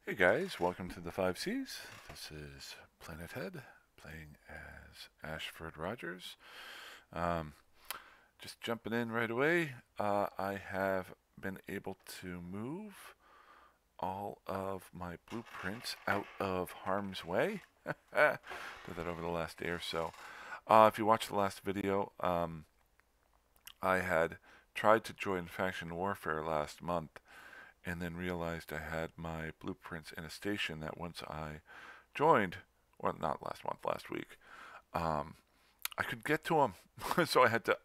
Hey guys, welcome to the 5Cs. This is Planet Head playing as Ashford Rogers. Um, just jumping in right away, I have been able to move all of my blueprints out of harm's way. Did that over the last day or so. If you watched the last video, I had tried to join Faction Warfare last month and then realized I had my blueprints in a station that once I joined, well, not last month, last week, um, I could get to them. So I had to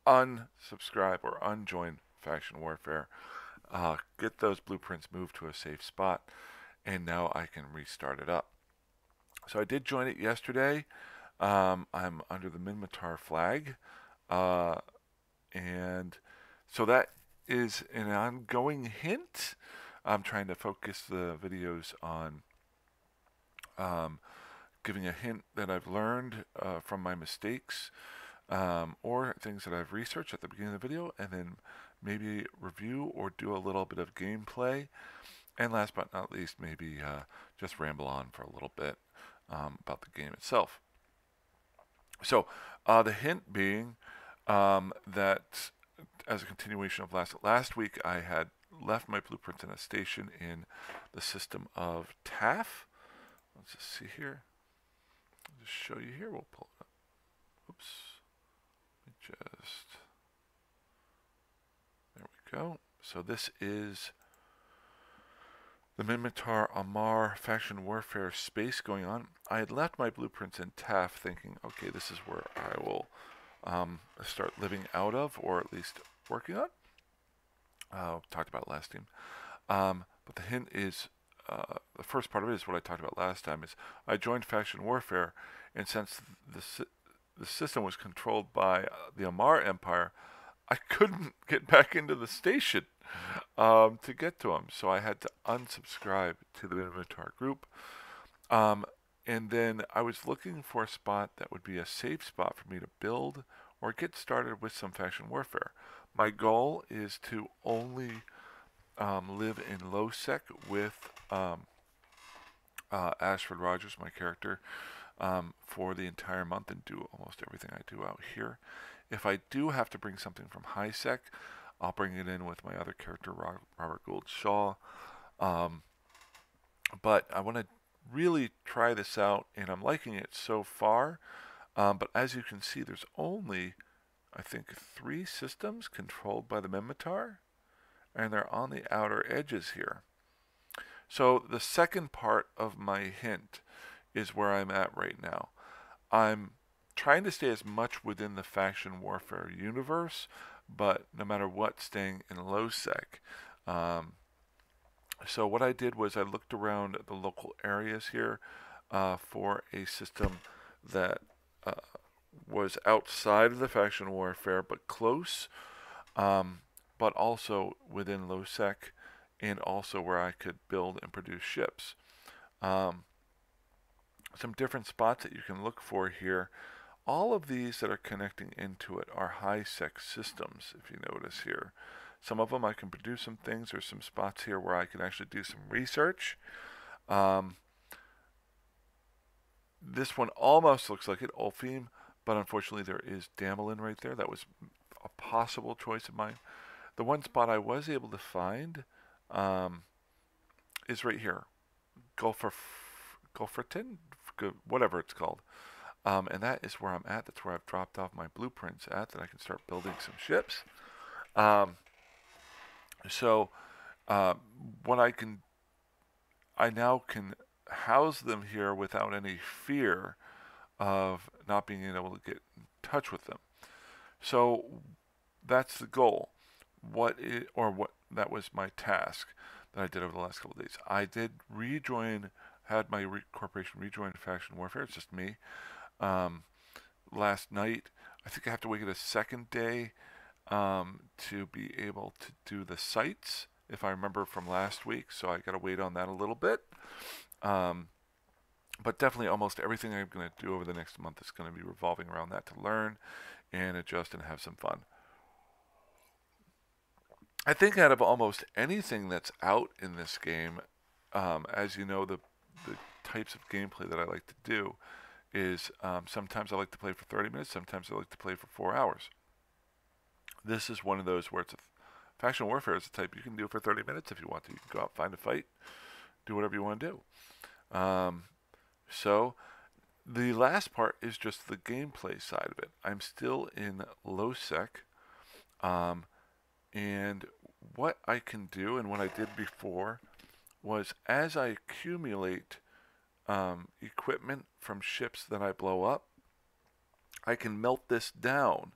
unsubscribe or unjoin Faction Warfare, get those blueprints moved to a safe spot, and now I can restart it up. So I did join it yesterday. I'm under the Minmatar flag, uh, and so that is an ongoing hint. I'm trying to focus the videos on um, giving a hint that I've learned from my mistakes, or things that I've researched at the beginning of the video, and then maybe review or do a little bit of gameplay. And last but not least, maybe just ramble on for a little bit about the game itself. So the hint being that as a continuation of last week, I had left my blueprints in a station in the system of TAF. Let's just see here. I'll just show you here. We'll pull it up. Oops. Just there we go. So this is the Minmatar Amar faction warfare space going on. I had left my blueprints in TAF thinking, okay, this is where I will start living out of, or at least working on. Talked about last team. But the hint is, the first part of it is what I talked about last time, is I joined faction warfare, and since the system was controlled by the Amar Empire, I couldn't get back into the station to get to them. So I had to unsubscribe to the Inventar group. And then I was looking for a spot that would be a safe spot for me to build or get started with some faction warfare. My goal is to only live in low sec with Ashford Rogers, my character, for the entire month and do almost everything I do out here. If I do have to bring something from high sec, I'll bring it in with my other character, Robert Gould Shaw. But I want to really try this out, and I'm liking it so far. But as you can see, there's only, I think, 3 systems controlled by the Minmatar, and they're on the outer edges here. So the second part of my hint is where I'm at right now. I'm trying to stay as much within the faction warfare universe, but no matter what, staying in low sec. So what I did was I looked around the local areas here for a system that was outside of the faction warfare but close, but also within low sec, and also where I could build and produce ships. Some different spots that you can look for here. All of these that are connecting into it are high sec systems, if you notice here. Some of them I can produce some things. There's some spots here where I can actually do some research. This one almost looks like it, Ulfheim, but unfortunately there is Damelin right there. That was a possible choice of mine. The one spot I was able to find is right here, Gulferton, whatever it's called. And that is where I'm at. That's where I've dropped off my blueprints at, that I can start building some ships. What I now can house them here without any fear of not being able to get in touch with them. So that's the goal. That was my task that I did over the last couple of days. I did had my corporation rejoin faction warfare. It's just me. Last night, I think I have to wait a second day to be able to do the sites, if I remember from last week, so I got to wait on that a little bit. But definitely almost everything I'm going to do over the next month is going to be revolving around that, to learn and adjust and have some fun. I think out of almost anything that's out in this game, as you know, the types of gameplay that I like to do is sometimes I like to play for 30 minutes, sometimes I like to play for 4 hours. This is one of those where it's a faction warfare is the type you can do for 30 minutes if you want to. You can go out, find a fight, do whatever you want to do. So the last part is just the gameplay side of it. I'm still in low sec, and what I can do and what I did before was as I accumulate equipment from ships that I blow up, I can melt this down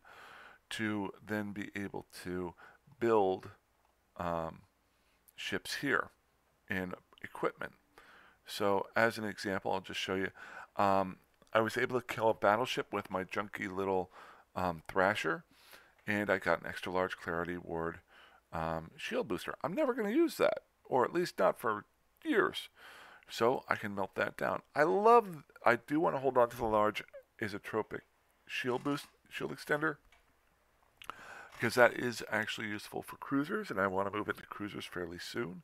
to then be able to build ships here and equipment. So as an example, I'll just show you. I was able to kill a battleship with my junky little Thrasher, and I got an extra large clarity ward shield booster. I'm never going to use that, or at least not for years. So I can melt that down. I do want to hold on to the large isotropic shield extender, because that is actually useful for cruisers, and I want to move into cruisers fairly soon.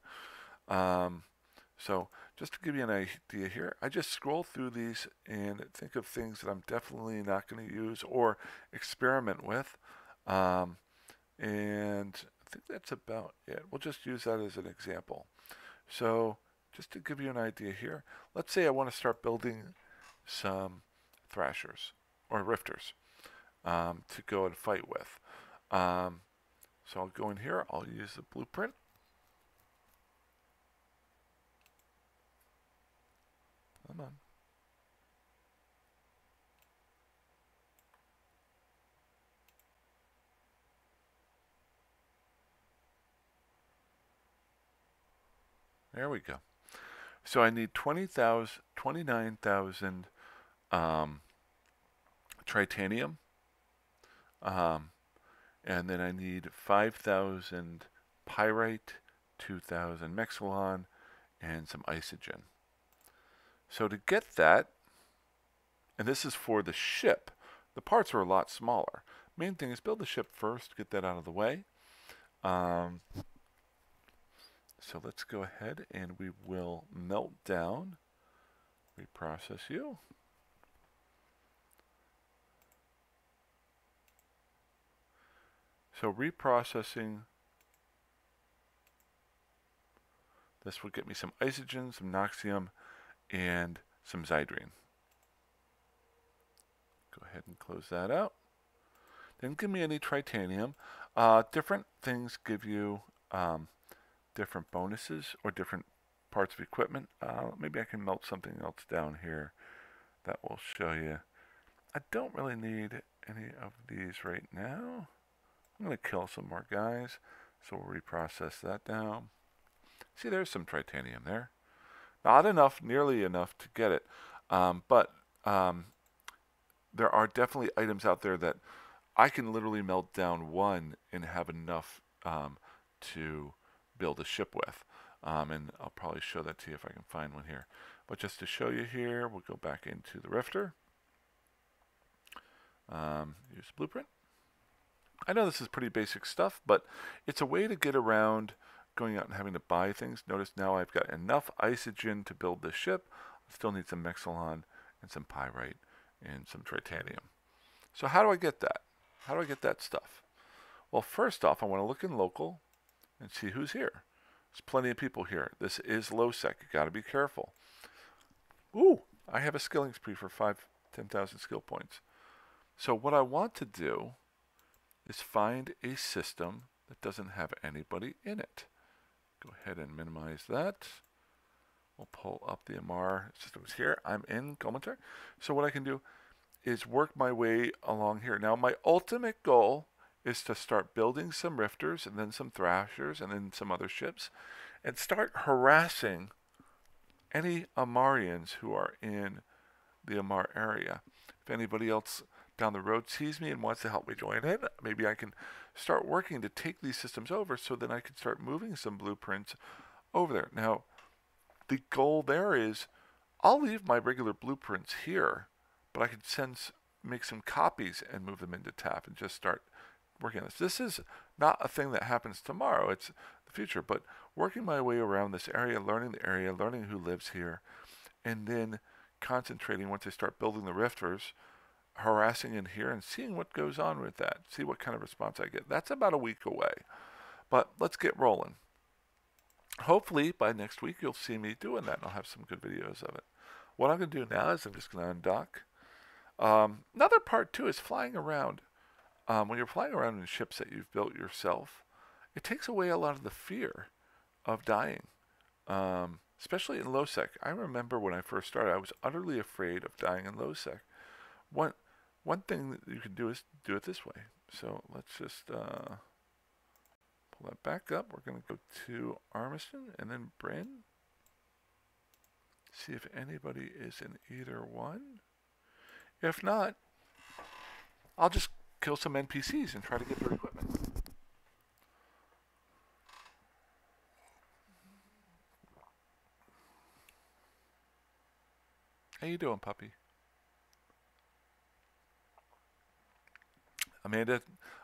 So just to give you an idea here, I just scroll through these and think of things that I'm definitely not going to use or experiment with. And I think that's about it. We'll just use that as an example. So just to give you an idea here, let's say I want to start building some Thrashers or Rifters to go and fight with. So I'll go in here, I'll use the blueprint. Come on. There we go. So I need 29,000 titanium. And then I need 5,000 pyrite, 2,000 mexilon, and some isogen. So to get that, and this is for the ship, the parts are a lot smaller. Main thing is build the ship first, get that out of the way. So let's go ahead and we will melt down, reprocess you. So reprocessing, this will get me some isogen, some noxium, and some zydrine. Go ahead and close that out. Didn't give me any titanium. Different things give you different bonuses or different parts of equipment. Maybe I can melt something else down here that will show you. I don't really need any of these right now. I'm going to kill some more guys, so we'll reprocess that down. See, there's some titanium there. Not enough, nearly enough to get it, but there are definitely items out there that I can literally melt down one and have enough to build a ship with. And I'll probably show that to you if I can find one here. But just to show you here, we'll go back into the Rifter. Use Blueprint. I know this is pretty basic stuff, but it's a way to get around going out and having to buy things. Notice now I've got enough isogen to build this ship. I still need some mexilon and some pyrite and some titanium. So how do I get that? How do I get that stuff? Well, first off, I want to look in local and see who's here. There's plenty of people here. This is low sec. You got to be careful. Ooh, I have a skilling spree for 10,000 skill points. So what I want to do is find a system that doesn't have anybody in it. Go ahead and minimize that. We'll pull up the MR systems here. I'm in Gomentar. So what I can do is work my way along here. Now my ultimate goal is to start building some Rifters and then some Thrashers and then some other ships and start harassing any Amarians who are in the Amar area. If anybody else down the road sees me and wants to help me join in, maybe I can start working to take these systems over so that I can start moving some blueprints over there. Now, the goal there is I'll leave my regular blueprints here, but I can make some copies and move them into TAP and just start working on this. This is not a thing that happens tomorrow. It's the future. But working my way around this area, learning who lives here, and then concentrating once I start building the rifters, harassing in here and seeing what goes on with that, see what kind of response I get. That's about a week away. But let's get rolling. Hopefully by next week you'll see me doing that and I'll have some good videos of it. What I'm going to do now is I'm just going to undock. Another part too is flying around. When you're flying around in ships that you've built yourself, it takes away a lot of the fear of dying, especially in low sec. I remember when I first started, I was utterly afraid of dying in low sec. One thing that you can do is do it this way. So let's just pull that back up. We're going to go to Armiston and then Bryn. See if anybody is in either one. If not, I'll just kill some NPCs and try to get their equipment. How you doing, puppy? Amanda,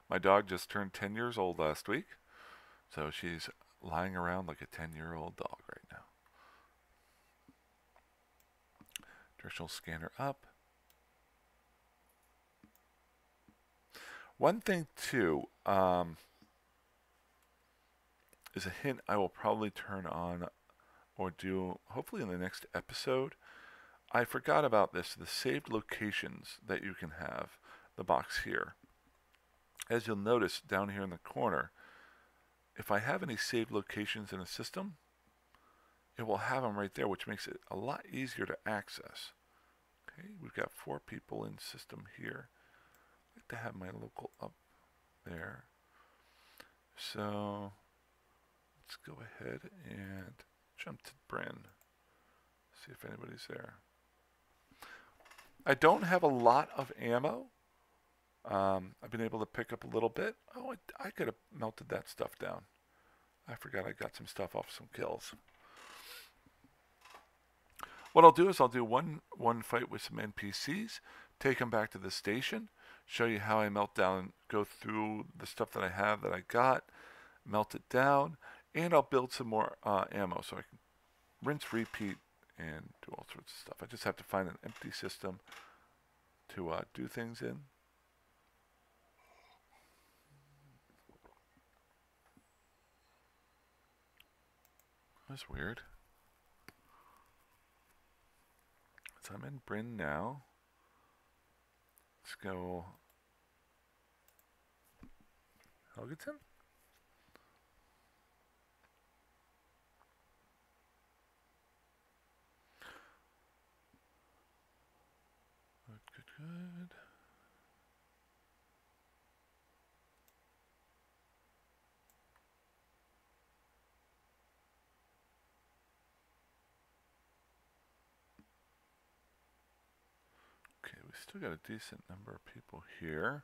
my dog just turned 10 years old last week, so she's lying around like a 10-year-old dog right now. Directional scanner up. One thing too is a hint I will probably turn on or do hopefully in the next episode. I forgot about this, the saved locations that you can have, the box here. As you'll notice down here in the corner, if I have any saved locations in a system, it will have them right there, which makes it a lot easier to access. Okay, we've got 4 people in system here. I like to have my local up there. So let's go ahead and jump to Bryn. See if anybody's there. I don't have a lot of ammo. I've been able to pick up a little bit. Oh, I could have melted that stuff down. I forgot I got some stuff off some kills. What I'll do is I'll do one fight with some NPCs, take them back to the station, show you how I melt down, go through the stuff that I have that I got, melt it down, and I'll build some more ammo so I can rinse, repeat, and do all sorts of stuff. I just have to find an empty system to do things in. That's weird. So I'm in Bryn now. Let's go Helgeton. Good. Okay, we still got a decent number of people here.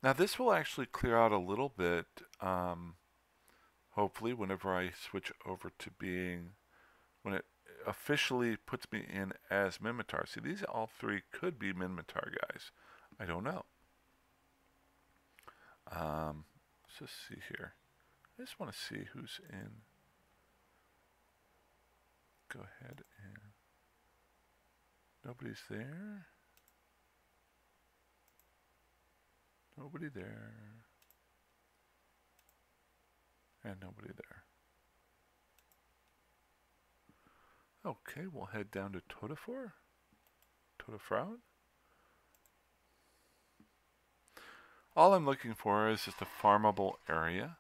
Now this will actually clear out a little bit, hopefully, whenever I switch over to being, when it officially puts me in as Minmatar. See, these all 3 could be Minmatar guys. I don't know. Let's just see here. I just want to see who's in. Go ahead and... Nobody's there. Nobody there. And nobody there. Okay, we'll head down to Todafor. Todafraud. All I'm looking for is just a farmable area.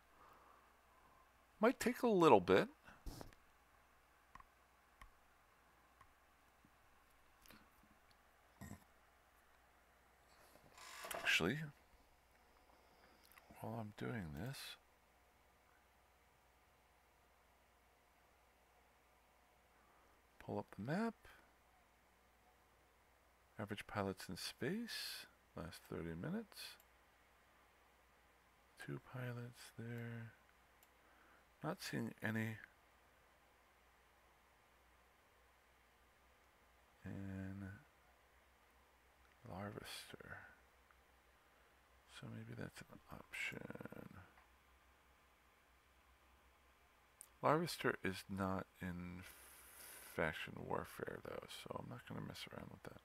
Might take a little bit. Actually, while I'm doing this, pull up the map. Average pilots in space, last 30 minutes. 2 pilots there. Not seeing any. And Larvester. So maybe that's an option. Larvester is not in faction warfare though, so I'm not going to mess around with that.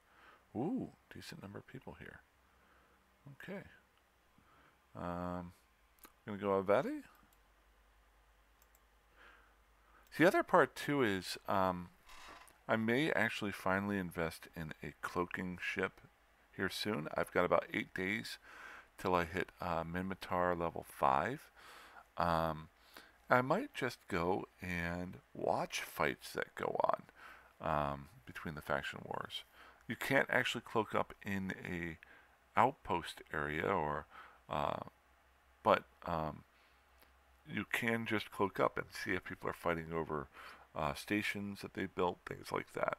Ooh, decent number of people here. Okay. I'm going to go Avati. The other part too is I may actually finally invest in a cloaking ship here soon. I've got about 8 days till I hit Minmatar level 5. I might just go and watch fights that go on between the faction wars. You can't actually cloak up in a outpost area, or but you can just cloak up and see if people are fighting over stations that they built, things like that.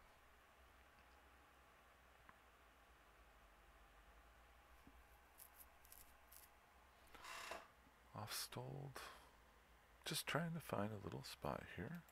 Off-stalled. Just trying to find a little spot here.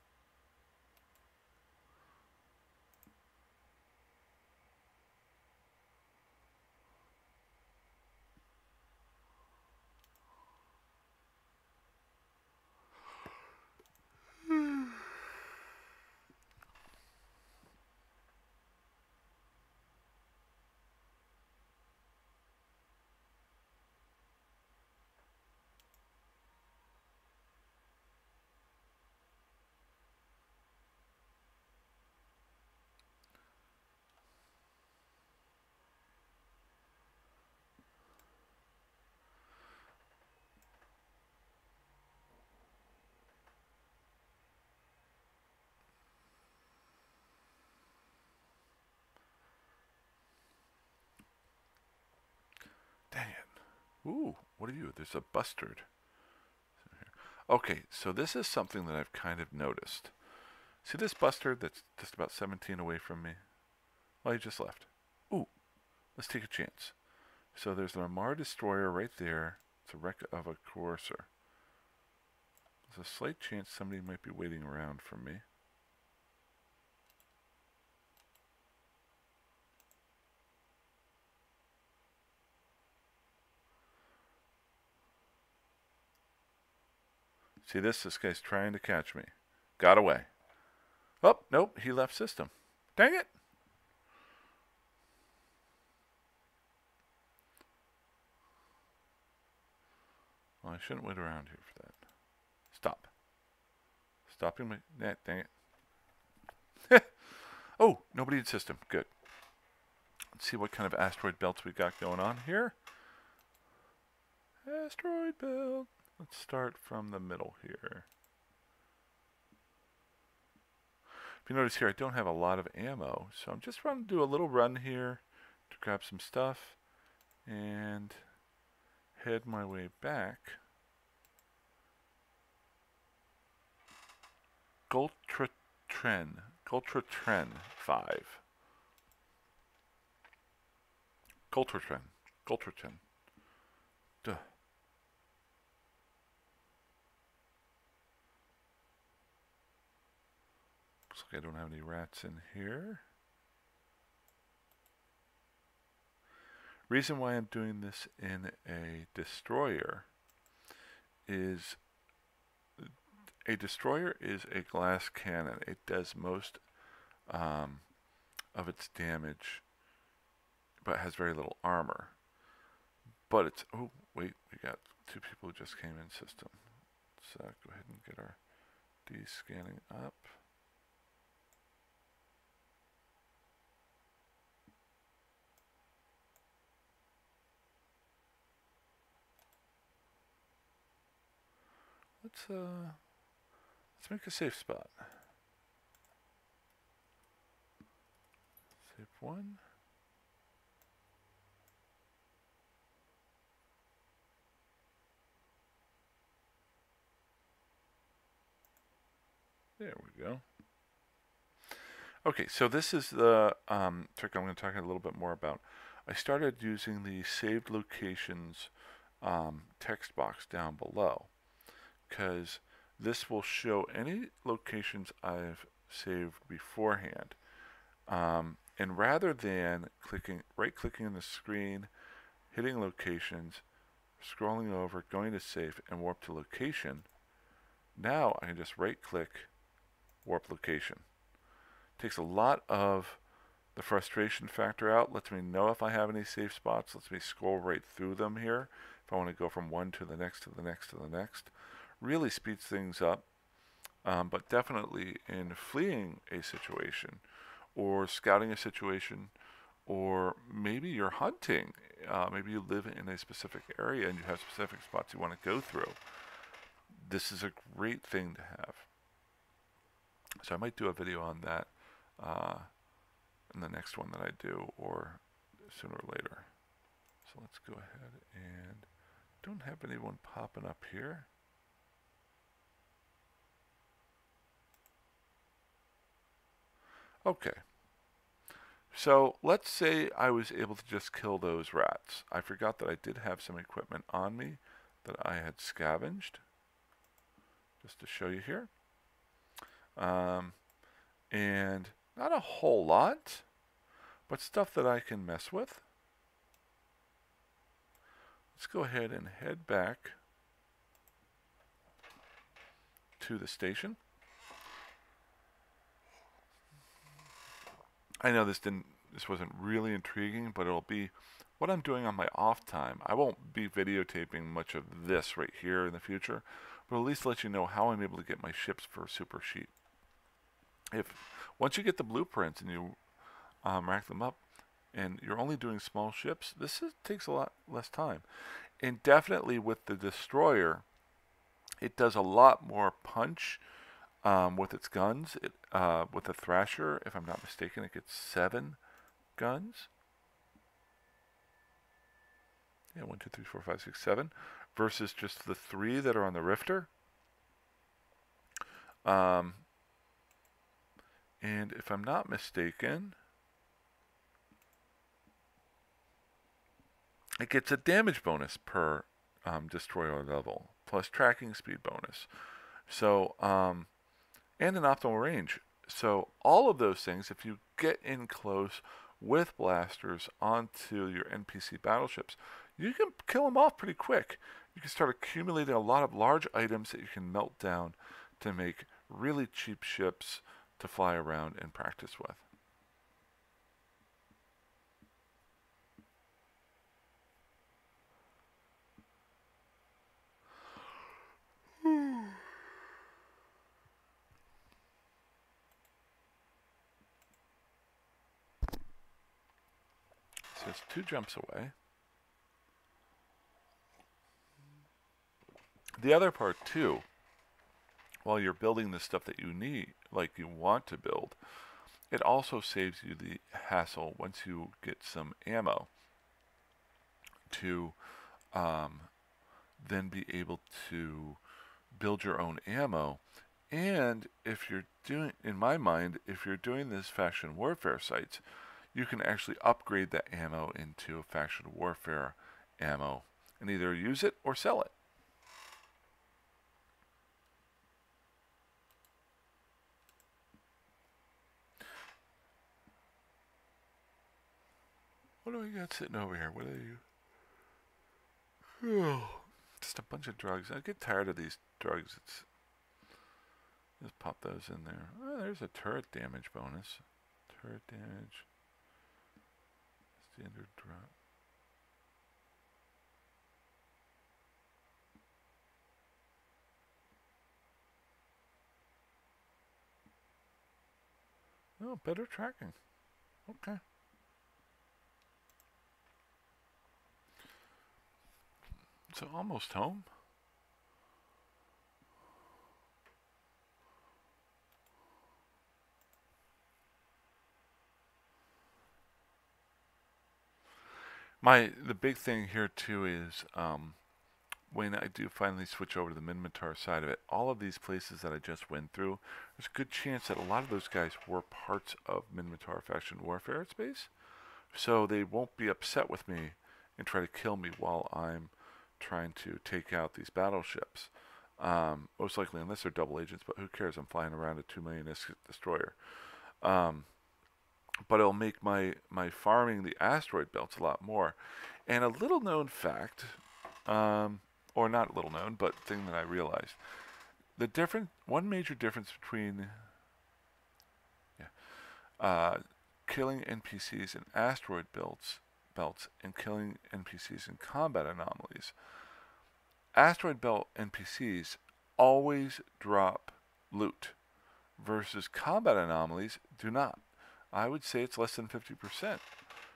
Dang it. Ooh, what are you? There's a bustard. Okay, so this is something that I've kind of noticed. See this bustard that's just about 17 away from me? Well, he just left. Ooh, let's take a chance. So there's an Armar destroyer right there. It's a wreck of a courser. There's a slight chance somebody might be waiting around for me. See this? This guy's trying to catch me. Got away. Oh, nope, he left system. Dang it! Well, I shouldn't wait around here for that. Stop. Stopping my... dang it. Oh, nobody in system. Good. Let's see what kind of asteroid belts we got going on here. Asteroid belt. Let's start from the middle here. If you notice here, I don't have a lot of ammo, so I'm just going to do a little run here to grab some stuff and head my way back. Gultratren 5. Gultratren. Duh. Looks like I don't have any rats in here. Reason why I'm doing this in a destroyer is a destroyer is a glass cannon. It does most of its damage, but has very little armor. But it's... oh, wait, we got 2 people who just came in system. Let's go ahead and get our D-scanning up. Let's make a safe spot. Safe 1. There we go. Okay, so this is the trick I'm going to talk a little bit more about. I started using the saved locations text box down below, because this will show any locations I've saved beforehand. And rather than right-clicking on the screen, hitting locations, scrolling over, going to save, and warp to location, Now I can just right click warp location. Takes a lot of the frustration factor out, lets me know if I have any safe spots, lets me scroll right through them here if I want to go from one to the next to the next to the next. Really speeds things up, but definitely in fleeing a situation or scouting a situation, or maybe you're hunting. Maybe you live in a specific area and you have specific spots you want to go through. This is a great thing to have. So I might do a video on that in the next one that I do, or sooner or later. So let's go ahead and don't have anyone popping up here. Okay. So let's say I was able to just kill those rats. I forgot that I did have some equipment on me that I had scavenged. Just to show you here. And not a whole lot, but stuff that I can mess with. Let's go ahead and head back to the station. I know this wasn't really intriguing, but it'll be what I'm doing on my off time. I won't be videotaping much of this right here in the future, but at least let you know how I'm able to get my ships for super cheap. Once you get the blueprints and you rack them up, and you're only doing small ships, takes a lot less time. And definitely with the destroyer, it does a lot more punch with its guns. With the Thrasher, if I'm not mistaken, it gets 7 guns. Yeah, 1, 2, 3, 4, 5, 6, 7, versus just the 3 that are on the Rifter. And if I'm not mistaken, it gets a damage bonus per destroyer level, plus tracking speed bonus. So, and an optimal range. So all of those things, if you get in close with blasters onto your NPC battleships, you can kill them off pretty quick. You can start accumulating a lot of large items that you can melt down to make really cheap ships to fly around and practice with. So it's 2 jumps away. The other part too, while you're building the stuff that you need, like you want to build, it also saves you the hassle once you get some ammo to then be able to build your own ammo. And if you're doing, in my mind, if you're doing this faction warfare sites, you can actually upgrade that ammo into faction warfare ammo and either use it or sell it. What do we got sitting over here? What are you? Oh, just a bunch of drugs. I get tired of these drugs. Just pop those in there. Oh, there's a turret damage bonus. Turret damage. Standard drop. Oh, better tracking. Okay. So almost home. The big thing here too is when I do finally switch over to the Minmatar side of it, all of these places that I just went through, there's a good chance that a lot of those guys were parts of Minmatar faction warfare space, so they won't be upset with me and try to kill me while I'm trying to take out these battleships. Most likely, unless they're double agents, but who cares? I'm flying around a 2 million destroyer. But it'll make my farming the asteroid belts a lot more. And a little known fact, or not little known, but thing that I realized, one major difference between killing NPCs in asteroid belts and killing NPCs in combat anomalies. Asteroid belt NPCs always drop loot, versus combat anomalies do not. I would say it's less than 50%.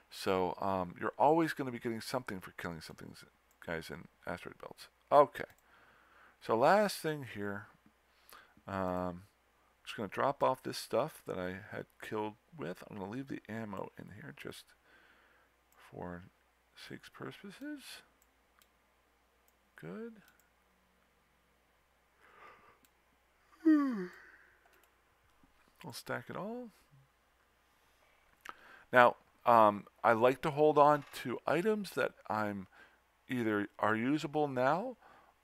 So you're always going to be getting something for killing something, guys, in asteroid belts. Okay. So last thing here, just going to drop off this stuff that I had killed with. I'm going to leave the ammo in here just for sake's purposes. Good. We'll stack it all. Now, I like to hold on to items that I'm either are usable now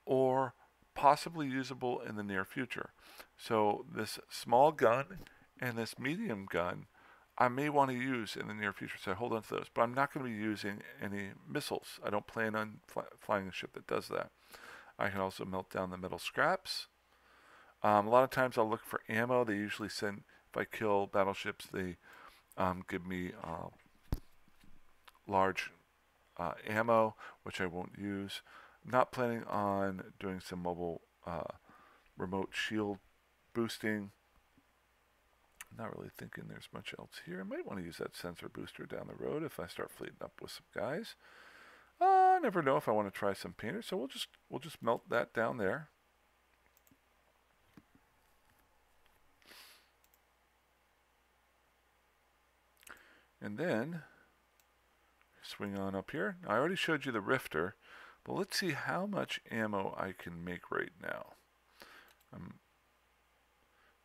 or possibly usable in the near future. So this small gun and this medium gun I may want to use in the near future, so I hold on to those. But I'm not going to be using any missiles. I don't plan on flying a ship that does that. I can also melt down the metal scraps. A lot of times I'll look for ammo. They usually send, if I kill battleships, they give me large ammo, which I won't use. I'm not planning on doing some mobile remote shield boosting. I'm not really thinking there's much else here. I might want to use that sensor booster down the road if I start fleeting up with some guys. I never know if I want to try some painter, so we'll just melt that down there. And then swing on up here. Now, I already showed you the rifter, but let's see how much ammo I can make right now.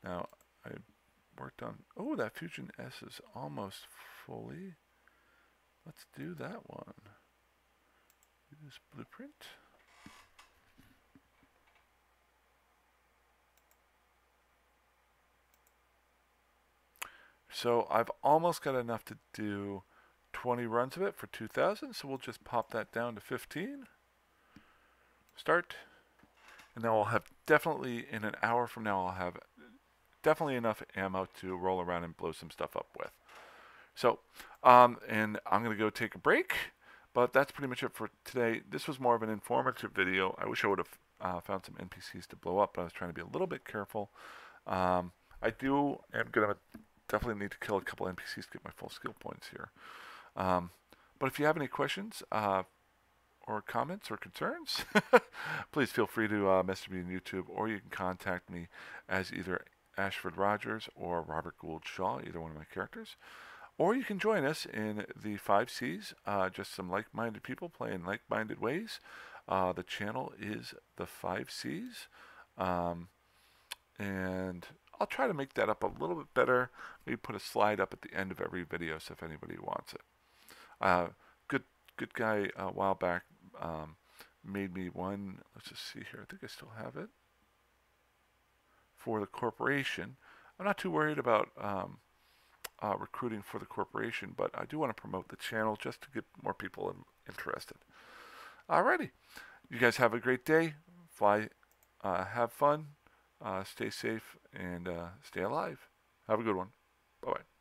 Now I worked on, oh, that Fusion S is almost fully. Let's do that one. Use blueprint. So I've almost got enough to do 20 runs of it for 2,000, so we'll just pop that down to 15. Start. And now I'll have definitely, in an hour from now, I'll have definitely enough ammo to roll around and blow some stuff up with. So, and I'm going to go take a break, but that's pretty much it for today. This was more of an informative video. I wish I would have found some NPCs to blow up, but I was trying to be a little bit careful. I am going to definitely need to kill a couple NPCs to get my full skill points here. But if you have any questions or comments or concerns, please feel free to message me on YouTube, or you can contact me as either Ashford Rogers or Robert Gould Shaw, either one of my characters. Or you can join us in the 5Cs, just some like-minded people playing like-minded ways. The channel is the 5Cs. And I'll try to make that up a little bit better. Maybe put a slide up at the end of every video, so if anybody wants it. Good guy a while back made me one. Let's just see here. I think I still have it. For the corporation. I'm not too worried about recruiting for the corporation, but I do want to promote the channel just to get more people interested. Alrighty. You guys have a great day. Fly, have fun, stay safe, and stay alive. Have a good one. Bye-bye.